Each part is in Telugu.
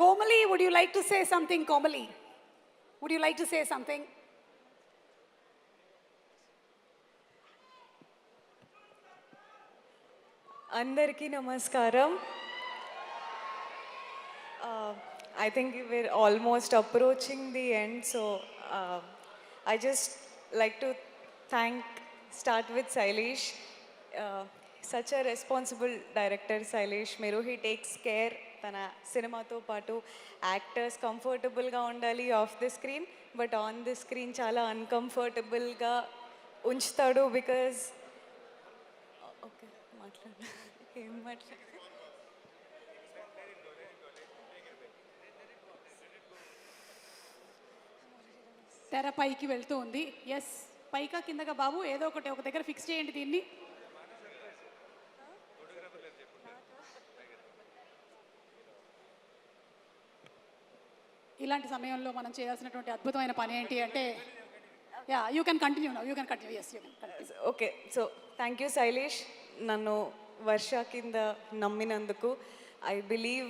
Komali, would you like to say something, Komali? Would you like to say something? అందరికీ నమస్కారం. I think we're almost approaching the end, so I just like to start with Sailesh. Such a responsible director, Sailesh Meru. He takes care తన సినిమాతో పాటు యాక్టర్స్ కంఫర్టబుల్గా ఉండాలి of the screen, but on the screen చాలా అన్కంఫర్టబుల్గా ఉంచుతాడు. బికాజ్ ఓకే మాట్లాడు ఏం మాట్లాడు తెర పైకి వెళ్తూ ఉంది. ఎస్, పైకా కిందగా బాబు ఏదో ఒకటి ఒక దగ్గర ఫిక్స్ చేయండి దీన్ని. ఇలాంటి సమయంలో మనం చేయాల్సినటువంటి అద్భుతమైన పని ఏంటి అంటే, yeah you can continue now, you can continue. Yes, you can continue. Okay, so thank you Shailesh, నన్ను వర్ష కింద నమ్మినందుకు. ఐ బిలీవ్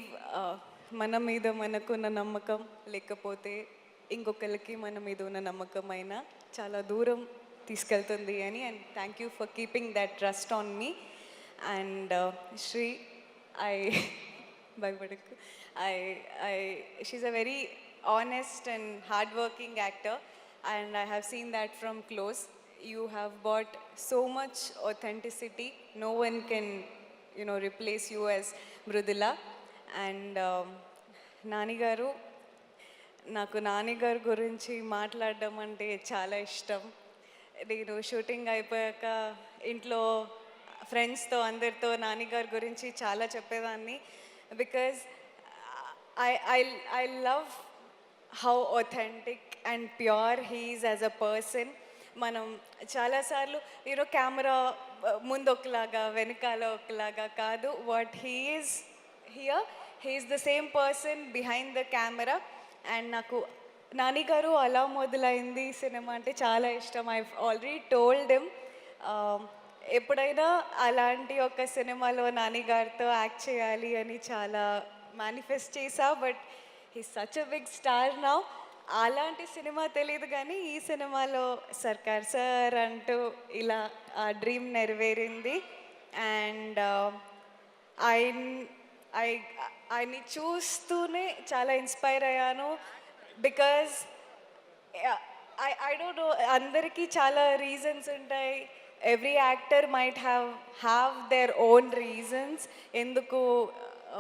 మన మీద మనకున్న నమ్మకం లేకపోతే ఇంకొకరికి మన మీద ఉన్న నమ్మకం అయినా చాలా దూరం తీసుకెళ్తుంది అని. And thank you for keeping that trust on me. And Sri, I భయపడకు, she's a very honest and hardworking actor, and I have seen that from close. You have brought so much authenticity. No one can, replace you as Mrudula. And Nani garu, నాకు నాని గారి గురించి మాట్లాడడం అంటే చాలా ఇష్టం. నేను షూటింగ్ అయిపోయాక ఇంట్లో ఫ్రెండ్స్తో అందరితో నాని గారి గురించి చాలా చెప్పేదాన్ని. Because I love how authentic and pure he is as a person. మనం చాలాసార్లు కెమెరా ముందు ఒకలాగా వెనకాల ఒకలాగా కాదు. What he is here, he is the same person behind the camera. And నాకు నాని గారు అలా మొదలైంది సినిమా అంటే చాలా ఇష్టం. ఐ ఆల్రెడీ టోల్డ్ హిమ్, ఎప్పుడైనా అలాంటి ఒక సినిమాలో నాని గారితో యాక్ట్ చేయాలి అని చాలా మేనిఫెస్ట్ చేసా. But he such a big star now. అలాంటి సినిమా తెలియదు కానీ ఈ సినిమాలో సర్కార్ సార్ అంటూ ఇలా ఆ డ్రీమ్ నెరవేరింది. అండ్ ఆయన్ని చూస్తూనే చాలా ఇన్స్పైర్ అయ్యాను. బికాజ్ ఐ డోంట్ నో, అందరికీ చాలా రీజన్స్ ఉంటాయి. Every actor might have their own reasons ఎందుకు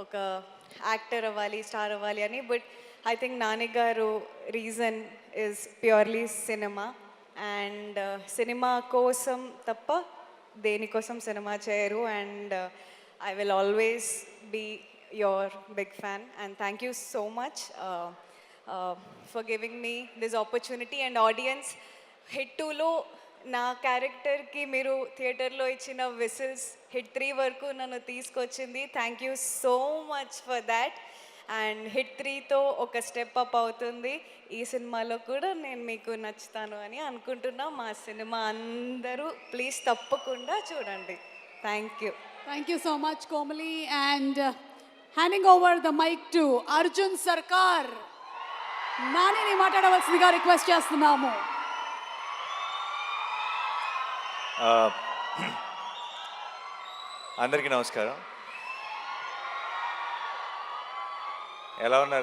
ఒక యాక్టర్ అవ్వాలి, స్టార్ అవ్వాలి అని. బట్ ఐ థింక్ నాని గారు reason is purely cinema. And cinema కోసం తప్ప దేనికోసం సినిమా చేయరు. And I will always be your big fan, and thank you so much for giving me this opportunity. And audience, Hit 2లో నా క్యారెక్టర్కి మీరు థియేటర్లో ఇచ్చిన విసిల్స్ హిట్ 3 వరకు నన్ను తీసుకొచ్చింది. Thank you so much for that. And hit 3తో ఒక స్టెప్ అప్ అవుతుంది. ఈ సినిమాలో కూడా నేను మీకు నచ్చుతాను అని అనుకుంటున్నా. మా సినిమా అందరూ ప్లీజ్ తప్పకుండా చూడండి. Thank you. Thank you so much, Komali. And handing over the mic to Arjun Sarkar. Nani మాట్లాడవలసిందిగా రిక్వెస్ట్ చేస్తున్నాము. అందరికీ నమస్కారం. ఎలా ఉన్నారు?